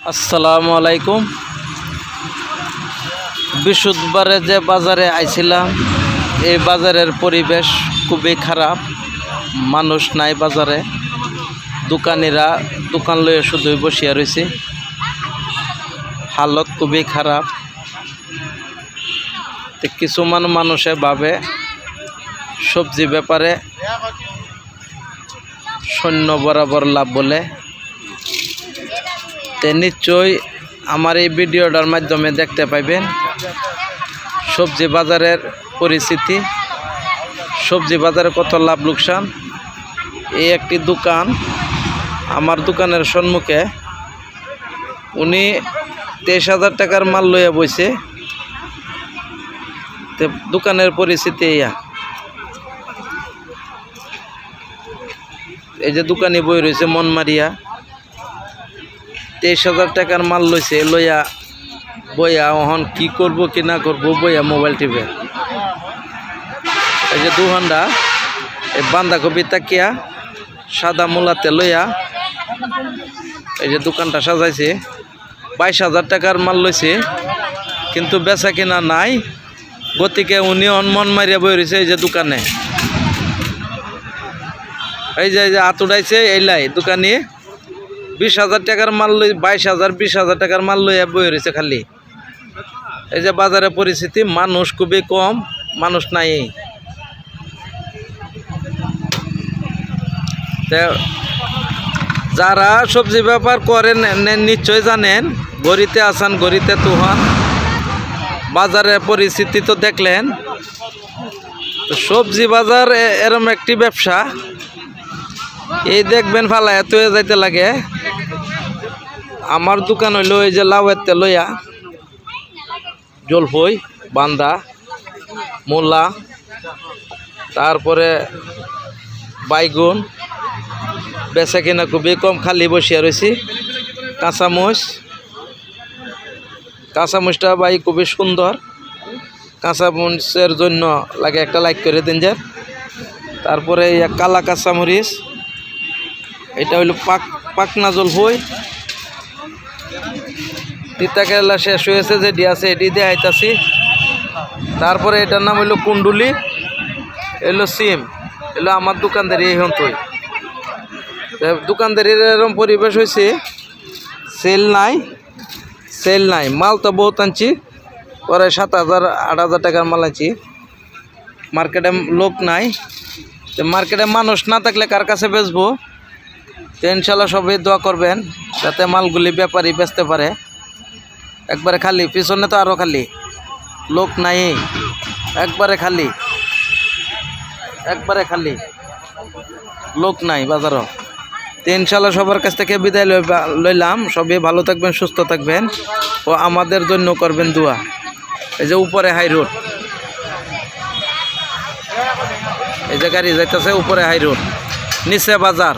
আসসালামু আলাইকুম। বৃহস্পতিবারে যে বাজারে আইছিলাম, এই বাজারের পরিবেশ খুবই খারাপ। মানুষ নাই বাজারে, দোকানিরা দোকান লইয়া শুধুই বসিয়া রয়েছে। হালত খুবই খারাপ। কিছুমান মানুষে ভাবে সবজি ব্যাপারে শূন্য বরাবর লাভ বলে। নিশ্চয়ই আমার এই ভিডিওটার মাধ্যমে দেখতে পাইবেন সবজি বাজারের পরিস্থিতি, সবজি বাজারে কত লাভ লোকসান। এই একটি দোকান, আমার দোকানের সম্মুখে উনি 23,000 টাকার মাল লইয়া বইছে। দোকানের পরিস্থিতি এই যে দোকানি বই রয়েছে মন মারিয়া, 23,000 টাকার মাল লইছে, লইয়া বইয়া ওহন কি করব কি না করব বইয়া মোবাইল টিপে। এই যে দুহান্ডা এই বাঁধাকপি তাকিয়া সাদা মূলাতে লইয়া এই যে দোকানটা সাজাইছে। 22,000 টাকার মাল লইছে, কিন্তু বেচা কিনা নাই। গতিকে উনি মন মারিয়া বই রয়েছে এই যে দোকানে। এই যে হাত উঠাইছে এইলাই দোকানি 20,000 টাকার মাল লই, 22,000 20,000 টাকার মাল লইয়া বই রয়েছে খালি। এই যে বাজারের পরিস্থিতি, মানুষ খুবই কম, মানুষ নাই। যারা সবজি ব্যাপার করেন নিশ্চয় জানেন, গড়িতে আসান গড়িতে তুহান। বাজারের পরিস্থিতি তো দেখলেন। সবজি বাজার এরম একটি ব্যবসা, এই দেখবেন ফালা এত যাইতে লাগে। আমার দোকান হইল এই যে লাউয়ের লইয়া জলফই, বান্দা, মূলা, তারপরে বাইগুন। বেচা কিনা খুবই কম, খালি বসিয়া রয়েছি। কাঁচামরিচটা ভাই খুবই সুন্দর। কাঁচামরিচের জন্য লাগে একটা লাইক করে দিন যে। তারপরে কালা কাঁচামরিচ, এটা হইল পাকনা জলফই। তিতা কেরালা শেষ হয়েছে, যেটি আছে এটি দিয়ে আইতাছি। তারপরে এটার নাম হইল কুন্ডুলি, এলো সিম। এলো আমার দোকানদারি এই হন্তই। দোকানদারির এরকম পরিবেশ হয়েছে, সেল নাই। মাল তো বহুত আনছি, পরে 7,000 8,000 টাকার মাল আনছি। মার্কেটে লোক নাই, মার্কেটে মানুষ না থাকলে কার কাছে বেচবো? ইনশাল্লাহ সবাই দোয়া করবেন যাতে মালগুলি ব্যাপারী বেচতে পারে। একবারে খালি, পিছনে তো আরও খালি, লোক নাই, একবারে খালি লোক নাই বাজারও। ইনশাল্লাহ সবার কাছ থেকে বিদায় লইলাম। সবাই ভালো থাকবেন, সুস্থ থাকবেন ও আমাদের জন্য করবেন দোয়া। এই যে উপরে হাই রোড, এই যে গাড়ি যাইতেছে উপরে হাই রোড, নিচে বাজার।